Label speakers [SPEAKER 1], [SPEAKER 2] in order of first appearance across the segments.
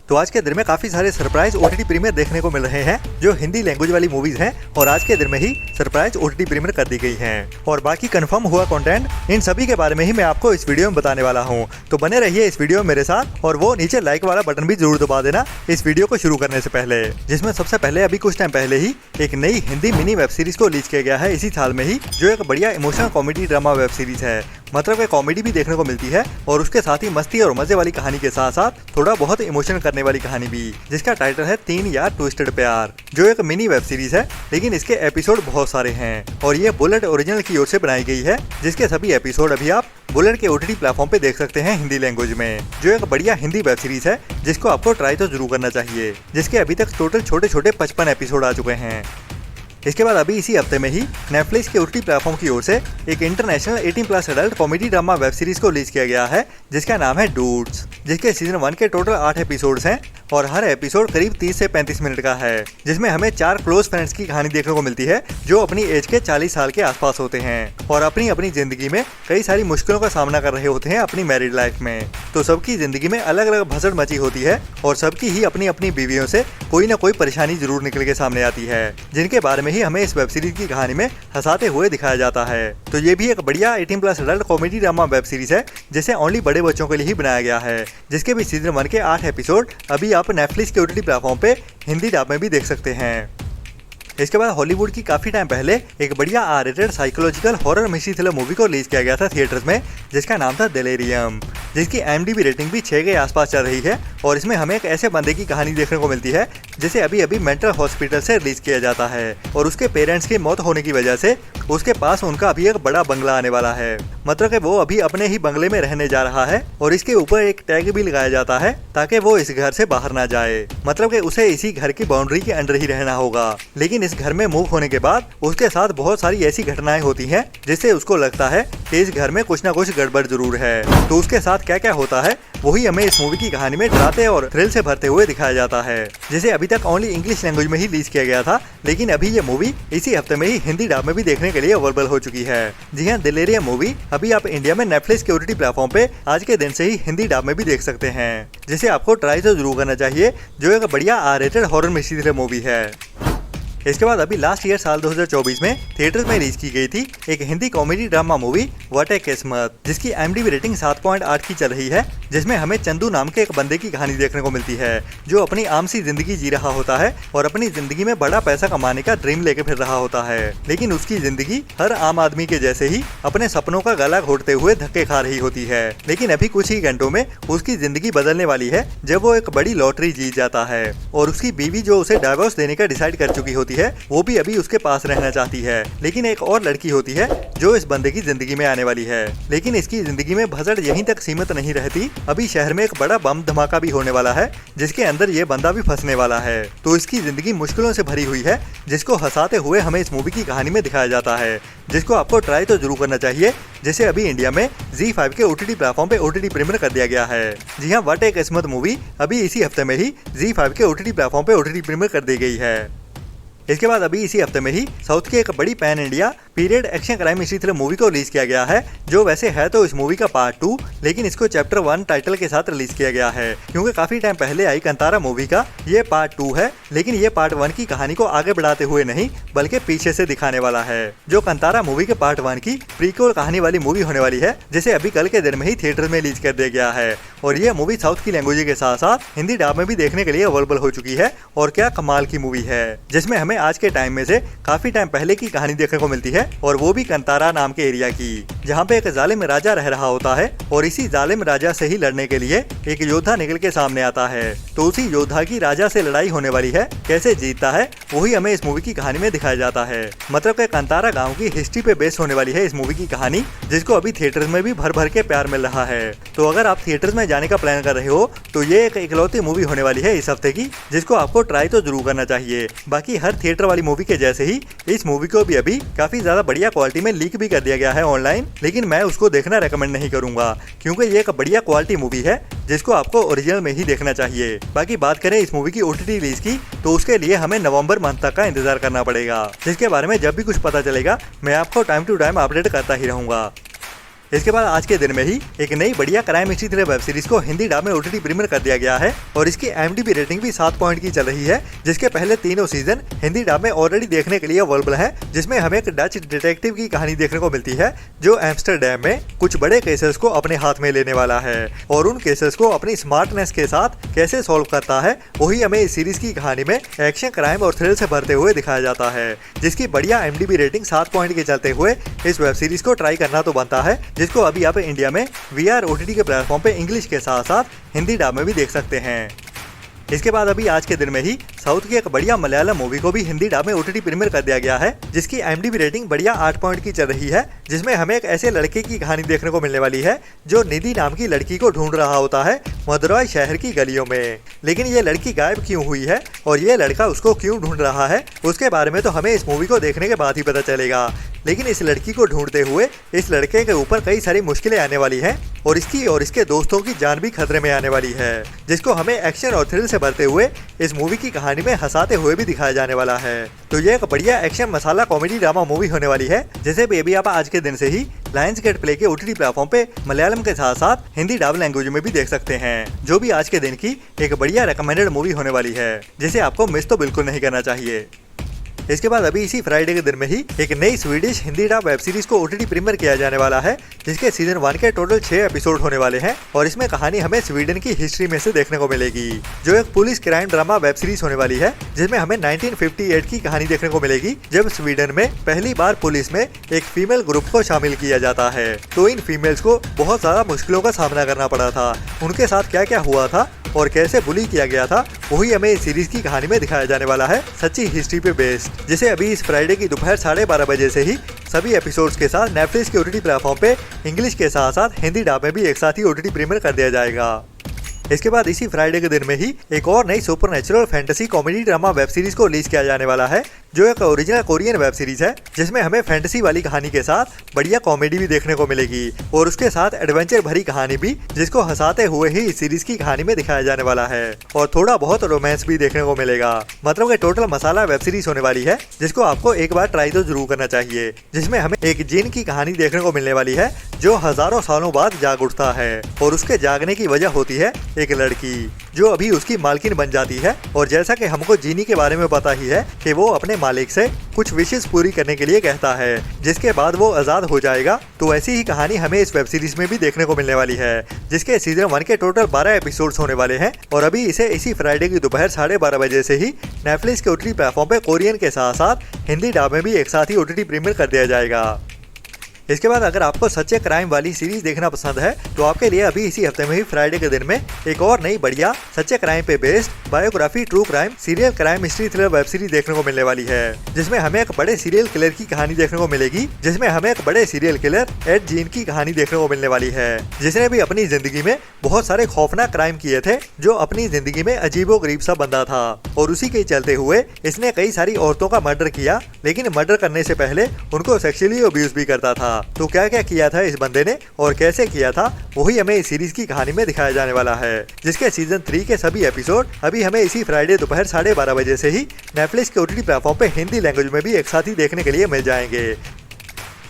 [SPEAKER 1] तो आज के दिन में काफी सारे सरप्राइज ओटीटी प्रीमियर देखने को मिल रहे हैं जो हिंदी लैंग्वेज वाली मूवीज हैं और आज के दिन में ही सरप्राइज ओटीटी प्रीमियर कर दी गई हैं। और बाकी कंफर्म हुआ कंटेंट इन सभी के बारे में ही मैं आपको इस वीडियो में बताने वाला हूं। तो बने रहिए इस वीडियो में मेरे साथ और वो नीचे लाइक वाला बटन भी जरूर दबा देना इस वीडियो को शुरू करने से पहले। जिसमें सबसे पहले अभी कुछ टाइम पहले ही एक नई हिंदी मिनी वेब सीरीज को रिलीज किया गया है इसी साल में ही, जो एक बढ़िया emotional comedy drama web series है। मतलब कॉमेडी भी देखने को मिलती है और उसके साथ ही मस्ती और मजे वाली कहानी के साथ साथ थोड़ा बहुत इमोशन करने वाली कहानी भी, जिसका टाइटल है 3 यार ट्विस्टेड प्यार, जो एक मिनी वेब सीरीज है लेकिन इसके एपिसोड बहुत सारे हैं और ये बुलेट ओरिजिनल की ओर से बनाई गई है, जिसके सभी एपिसोड अभी आप बुलेट के ओटीटी प्लेटफॉर्म पे देख सकते हैं हिंदी लैंग्वेज में, जो एक बढ़िया हिंदी वेब सीरीज है जिसको आपको ट्राई तो जरूर करना चाहिए, जिसके अभी तक टोटल छोटे छोटे 55 एपिसोड आ चुके हैं। इसके बाद अभी इसी हफ्ते में ही नेटफ्लिक्स के ओटीटी प्लेटफॉर्म की ओर से एक international 18+ adult comedy drama web series को रिलीज किया गया है जिसका नाम है डूड्स, जिसके सीजन 1 के टोटल 8 एपिसोड्स हैं और हर एपिसोड करीब 30 से 35 मिनट का है, जिसमें हमें 4 क्लोज फ्रेंड्स की कहानी देखने को मिलती है जो अपनी एज के 40 साल के आसपास होते हैं और अपनी अपनी जिंदगी में कई सारी मुश्किलों का सामना कर रहे होते हैं अपनी मैरिड लाइफ में। तो सबकी जिंदगी में अलग अलग भसड़ मची होती है और सबकी ही अपनी अपनी बीवियों से कोई ना कोई परेशानी जरूर निकल के सामने आती है, जिनके बारे में ही हमें इस वेब सीरीज की कहानी में हंसाते हुए दिखाया जाता है। तो ये भी एक बढ़िया 18+ adult comedy drama web series है जिसे ओनली बड़े बच्चों के लिए ही बनाया गया है, जिसके भी सीजन 1 के 8 एपिसोड अभी आप नेटफ्लिक्स के ओटीटी प्लेटफॉर्म पे हिंदी डब में भी देख सकते हैं। इसके बाद हॉलीवुड की काफी टाइम पहले एक बढ़िया R-rated psychological horror mystery thriller movie को रिलीज किया गया था थिएटर्स में, जिसका नाम था डेलेरियम, जिसकी IMDb रेटिंग भी 6 के आसपास चल रही है और इसमें हमें एक ऐसे बंदे की कहानी देखने को मिलती है जिसे अभी अभी मेंटल हॉस्पिटल से रिलीज किया जाता है और उसके पेरेंट्स की मौत होने की वजह से उसके पास उनका अभी एक बड़ा बंगला आने वाला है। मतलब कि वो अभी अपने ही बंगले में रहने जा रहा है और इसके ऊपर एक टैग भी लगाया जाता है ताकि वो इस घर से बाहर ना जाए, मतलब कि उसे इसी घर की बाउंड्री के अंदर ही रहना होगा। लेकिन इस घर में मूव होने के बाद उसके साथ बहुत सारी ऐसी घटनाएं होती हैं जिससे उसको लगता है कि इस घर में कुछ ना कुछ गड़बड़ जरूर है। तो उसके साथ क्या क्या होता है वही हमें इस मूवी की कहानी में डराते और थ्रिल से भरते हुए दिखाया जाता है, जिसे अभी तक ओनली इंग्लिश लैंग्वेज में ही रिलीज किया गया था, लेकिन अभी ये मूवी इसी हफ्ते में ही हिंदी डब में भी देखने के लिए अवेलेबल हो चुकी है। जी हाँ, डेलेरियम मूवी अभी आप इंडिया में नेटफ्लिक्स के ओटीटी प्लेटफॉर्म पे आज के दिन से ही हिंदी डब में भी देख सकते हैं, जिसे आपको ट्राई तो जरूर करना चाहिए, जो एक बढ़िया R-रेटेड हॉरर मिस्ट्री थ्रिलर मूवी है। इसके बाद अभी लास्ट ईयर साल 2024 में थिएटर्स में रिलीज की गई थी एक Hindi comedy drama movie what ए किस्मत, जिसकी IMDb रेटिंग 7.8 की चल रही है, जिसमें हमें चंदू नाम के एक बंदे की कहानी देखने को मिलती है जो अपनी आम सी जिंदगी जी रहा होता है और अपनी जिंदगी में बड़ा पैसा कमाने का ड्रीम लेके फिर रहा होता है, लेकिन उसकी जिंदगी हर आम आदमी के जैसे ही अपने सपनों का गला घोटते हुए धक्के खा रही होती है। लेकिन अभी कुछ ही घंटों में उसकी जिंदगी बदलने वाली है जब वो एक बड़ी लॉटरी जीत जाता है और उसकी बीवी जो उसे डाइवोर्स देने का डिसाइड कर चुकी होती है वो भी अभी उसके पास रहना चाहती है। लेकिन एक और लड़की होती है जो इस बंदे की जिंदगी में आने वाली है, लेकिन इसकी जिंदगी में भसड़ यहीं तक सीमित नहीं रहती, अभी शहर में एक बड़ा बम धमाका भी होने वाला है जिसके अंदर ये बंदा भी फंसने वाला है। तो इसकी जिंदगी मुश्किलों से भरी हुई है जिसको हंसाते हुए हमें इस मूवी की कहानी में दिखाया जाता है, जिसको आपको ट्राई तो जरूर करना चाहिए, जिसे अभी इंडिया में ZEE5 के ओटीटी प्लेटफॉर्म पे ओटीटी प्रीमियर कर दिया गया है। जी हाँ, व्हाट ए किस्मत मूवी अभी इसी हफ्ते में ही ZEE5 के ओटीटी प्लेटफॉर्म पे ओटीटी प्रीमियर कर दी गई है। इसके बाद अभी इसी हफ्ते में ही साउथ की एक बड़ी pan India period action crime mystery thriller movie को रिलीज किया गया है, जो वैसे है तो इस मूवी का पार्ट 2, लेकिन इसको चैप्टर 1 टाइटल के साथ रिलीज किया गया है, क्योंकि काफी टाइम पहले आई कंतारा मूवी का ये पार्ट 2 है, लेकिन ये पार्ट 1 की कहानी को आगे बढ़ाते हुए नहीं बल्कि पीछे से दिखाने वाला है, जो कंतारा मूवी के पार्ट 1 की प्रीक्वल कहानी वाली मूवी होने वाली है, जिसे अभी कल के दिन में ही थिएटर में रिलीज कर दिया गया है। और ये मूवी साउथ की लैंग्वेज के साथ साथ हिंदी डब में भी देखने के लिए अवेलेबल हो चुकी है और क्या कमाल की मूवी है, जिसमें हमें आज के टाइम में से काफी टाइम पहले की कहानी देखने को मिलती है और वो भी कंतारा नाम के एरिया की, जहाँ पे एक जालिम राजा रह रहा होता है और इसी जालिम राजा से ही लड़ने के लिए एक योद्धा निकल के सामने आता है। तो उसी योद्धा की राजा से लड़ाई होने वाली है, कैसे जीतता है वही हमें इस मूवी की कहानी में दिखाया जाता है। मतलब कि कंतारा गांव की हिस्ट्री पे बेस होने वाली है इस मूवी की कहानी, जिसको अभी थिएटर्स में भी भर भर के प्यार मिल रहा है। तो अगर आप थिएटर्स में जाने का प्लान कर रहे हो तो ये एक इकलौती मूवी होने वाली है इस हफ्ते की, जिसको आपको ट्राई तो जरूर करना चाहिए। बाकी हर थिएटर वाली मूवी के जैसे ही इस मूवी को भी अभी काफी ज्यादा बढ़िया क्वालिटी में लीक भी कर दिया गया है ऑनलाइन, लेकिन मैं उसको देखना रेकमेंड नहीं करूंगा क्योंकि ये एक बढ़िया क्वालिटी मूवी है जिसको आपको ओरिजिनल में ही देखना चाहिए। बाकी बात करें इस मूवी की ओटीटी रिलीज की तो उसके लिए हमें नवंबर मंथ तक का इंतजार करना पड़ेगा, जिसके बारे में जब भी कुछ पता चलेगा मैं आपको टाइम टू टाइम अपडेट करता ही रहूंगा। इसके बाद आज के दिन में ही एक नई बढ़िया crime mystery thriller web series को हिंदी डब में OTT प्रीमियर कर दिया गया है और इसकी IMDb रेटिंग भी 7 पॉइंट की चल रही है, जिसके पहले तीनों सीजन हिंदी डब में ऑलरेडी देखने के लिए अवेलेबल है, जिसमें हमें एक डच डिटेक्टिव की कहानी देखने को मिलती है जो एम्स्टरडैम में कुछ बड़े केसेस को अपने हाथ में लेने वाला है और उन केसेस को अपनी स्मार्टनेस के साथ कैसे सॉल्व करता है, वही हमें इस सीरीज की कहानी में एक्शन, क्राइम और थ्रिल से भरते हुए दिखाया जाता है, जिसकी बढ़िया IMDb रेटिंग 7 पॉइंट के चलते हुए इस वेब सीरीज को ट्राई करना तो बनता है, जिसको अभी आप इंडिया में VR OTT के प्लेटफॉर्म पे इंग्लिश के साथ साथ हिंदी डब में भी देख सकते हैं। इसके बाद अभी आज के दिन में ही साउथ की एक बढ़िया मलयालम मूवी को भी हिंदी डब में OTT प्रीमियर कर दिया गया है, जिसकी IMDb रेटिंग बढ़िया 8 पॉइंट की चल रही है, जिसमें हमें एक ऐसे लड़के की कहानी देखने को मिलने वाली है जो निधि नाम की लड़की को ढूंढ रहा होता है मदुराई शहर की गलियों में। लेकिन ये लड़की गायब क्यों हुई है और ये लड़का उसको क्यों ढूंढ रहा है, उसके बारे में तो हमें इस मूवी को देखने के बाद ही पता चलेगा। लेकिन इस लड़की को ढूंढते हुए इस लड़के के ऊपर कई सारी मुश्किलें आने वाली हैं और इसकी और इसके दोस्तों की जान भी खतरे में आने वाली है, जिसको हमें एक्शन और थ्रिल से भरते हुए इस मूवी की कहानी में हंसाते हुए भी दिखाया जाने वाला है। तो ये एक बढ़िया एक्शन मसाला कॉमेडी ड्रामा मूवी होने वाली है, जिसे बेबी आप आज के दिन से ही लायंस गेट प्ले के OTT प्लेटफॉर्म पे मलयालम के साथ साथ हिंदी डब लैंग्वेज में भी देख सकते हैं, जो भी आज के दिन की एक बढ़िया रिकमेंडेड मूवी होने वाली है, जिसे आपको मिस तो बिल्कुल नहीं करना चाहिए। इसके बाद अभी इसी फ्राइडे के दिन में ही एक नई Swedish Hindi dub web series को OTT प्रीमियर किया जाने वाला है, जिसके सीजन 1 के टोटल 6 एपिसोड होने वाले हैं और इसमें कहानी हमें स्वीडन की हिस्ट्री में से देखने को मिलेगी, जो एक police crime drama web series होने वाली है, जिसमें हमें 1958 की कहानी देखने को मिलेगी, जब स्वीडन में पहली बार पुलिस में एक फीमेल ग्रुप को शामिल किया जाता है। तो इन फीमेल्स को बहुत ज्यादा मुश्किलों का सामना करना पड़ा था, उनके साथ क्या क्या हुआ था और कैसे बुली किया गया था, वही हमें इस सीरीज की कहानी में दिखाया जाने वाला है, सच्ची हिस्ट्री पे बेस्ड, जिसे अभी इस फ्राइडे की दोपहर 12:30 बजे से ही सभी एपिसोड्स के साथ नेटफ्लिक्स के OTT प्लेटफॉर्म पे इंग्लिश के साथ साथ हिंदी डब में भी एक साथ ही OTT प्रीमियर कर दिया जाएगा। इसके बाद इसी फ्राइडे के दिन में ही एक और नई supernatural fantasy comedy drama web series को रिलीज किया जाने वाला है, जो एक ओरिजिनल कोरियन वेब सीरीज है, जिसमें हमें फैंटेसी वाली कहानी के साथ बढ़िया कॉमेडी भी देखने को मिलेगी और उसके साथ एडवेंचर भरी कहानी भी, जिसको हंसाते हुए ही इस सीरीज की कहानी में दिखाया जाने वाला है और थोड़ा बहुत रोमांस भी देखने को मिलेगा। मतलब कि टोटल मसाला वेब सीरीज होने वाली है, जिसको आपको एक बार ट्राई तो जरूर करना चाहिए, जिसमें हमें एक जिन की कहानी देखने को मिलने वाली है जो हजारों सालों बाद जाग उठता है और उसके जागने की वजह होती है एक लड़की, जो अभी उसकी मालकिन बन जाती है। और जैसा कि हमको जीनी के बारे में पता ही है कि वो अपने मालिक से कुछ विशेष पूरी करने के लिए कहता है, जिसके बाद वो आजाद हो जाएगा। तो ऐसी ही कहानी हमें इस वेब सीरीज में भी देखने को मिलने वाली है, जिसके सीजन 1 के टोटल 12 एपिसोड्स होने वाले हैं और अभी इसे इसी फ्राइडे की दोपहर 12:30 बजे से ही नेटफ्लिक्स के OTT प्लेटफॉर्म पे कोरियन के साथ साथ हिंदी डब में भी एक साथ ही OTT प्रीमियर कर दिया जाएगा। इसके बाद अगर आपको सच्चे क्राइम वाली सीरीज देखना पसंद है, तो आपके लिए अभी इसी हफ्ते में ही फ्राइडे के दिन में एक और नई बढ़िया सच्चे क्राइम पे based biography true crime serial crime mystery thriller web series देखने को मिलने वाली है, जिसमें हमें एक बड़े सीरियल किलर की कहानी देखने को मिलेगी, एड जीन की कहानी देखने को मिलने वाली है, जिसने भी अपनी जिंदगी में बहुत सारे खौफनाक क्राइम किए थे, जो अपनी जिंदगी में अजीबो गरीब सा बंदा था और उसी के चलते हुए इसने कई सारी औरतों का मर्डर किया, लेकिन मर्डर करने से पहले उनको सेक्सुअली अब्यूज भी करता था। तो क्या क्या किया था इस बंदे ने और कैसे किया था, वही हमें इस सीरीज की कहानी में दिखाया जाने वाला है, जिसके सीजन 3 के सभी एपिसोड अभी हमें इसी फ्राइडे दोपहर 12:30 बजे से ही नेटफ्लिक्स के OTT प्लेटफॉर्म पे हिंदी लैंग्वेज में भी एक साथ ही देखने के लिए मिल जाएंगे।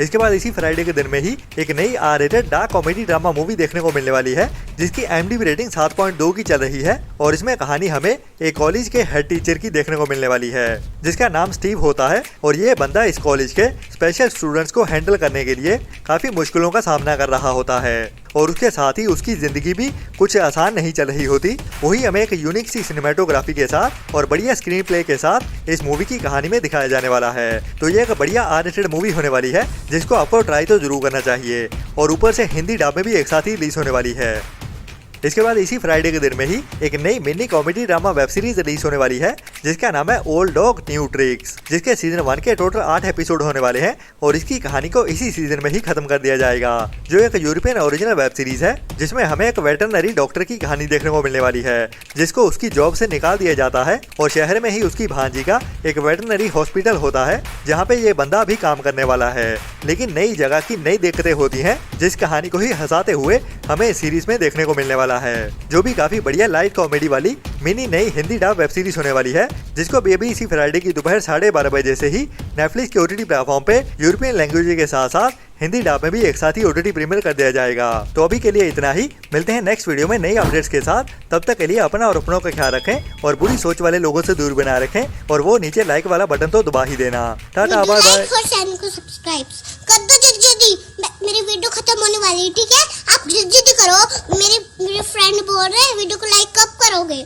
[SPEAKER 1] इसके बाद इसी फ्राइडे के दिन में ही एक नई R-rated dark comedy drama movie देखने को मिलने वाली है, जिसकी IMDb रेटिंग 7.2 की चल रही है और इसमें कहानी हमें एक कॉलेज के हेड टीचर की देखने को मिलने वाली है, जिसका नाम स्टीव होता है और ये बंदा इस कॉलेज के स्पेशल स्टूडेंट्स को हैंडल करने के लिए काफी मुश्किलों का सामना कर रहा होता है और उसके साथ ही उसकी जिंदगी भी कुछ आसान नहीं चल रही होती। वही हमें एक यूनिक सी सिनेमेटोग्राफी के साथ और बढ़िया स्क्रीन प्ले के साथ इस मूवी की कहानी में दिखाया जाने वाला है। तो ये एक बढ़िया R-rated मूवी होने वाली है, जिसको आपको ट्राई तो जरूर करना चाहिए और ऊपर से हिंदी डब में भी एक साथ ही रिलीज होने वाली है। इसके बाद इसी फ्राइडे के दिन में ही एक नई mini comedy drama web series release होने वाली है, जिसका नाम है ओल्ड डॉग न्यू ट्रिक्स, जिसके सीजन 1 के टोटल 8 एपिसोड होने वाले हैं और इसकी कहानी को इसी सीजन में ही खत्म कर दिया जाएगा, जो एक यूरोपियन ओरिजिनल वेब सीरीज है, जिसमें हमें एक वेटरनरी डॉक्टर की कहानी देखने को मिलने वाली है, जिसको उसकी जॉब से निकाल दिया जाता है और शहर में ही उसकी भांजी का एक वेटरनरी हॉस्पिटल होता है, जहाँ पे ये बंदा भी काम करने वाला है। लेकिन नई जगह की नई दिक्कतें होती हैं, जिस कहानी को ही हंसाते हुए हमें इस सीरीज में देखने को मिलने वाला है, जो भी काफी बढ़िया लाइट कॉमेडी वाली मिनी नई हिंदी डब वेब सीरीज होने वाली है, जिसको अभी इसी फ्राइडे की दोपहर 12:30 बजे से ही नेटफ्लिक्स के OTT प्लेटफॉर्म पे यूरोपियन लैंग्वेज के साथ साथ हिंदी डब में भी एक साथ ही OTT प्रीमियर कर दिया जाएगा। तो अभी के लिए इतना ही, मिलते हैं नेक्स्ट वीडियो में नई अपडेट्स के साथ। तब तक के लिए अपना और अपनों का ख्याल रखें और बुरी सोच वाले लोगों से दूर बनाए रखें और वो नीचे लाइक वाला बटन तो दबा ही देना। Tata bye bye.
[SPEAKER 2] चैनल को सब्सक्राइब कर दो जल्दी, मेरी वीडियो खत्म होने वाली है, ठीक है? आप जल्दी करो, मेरे फ्रेंड बोल रहे हैं वीडियो को लाइक कब करोगे?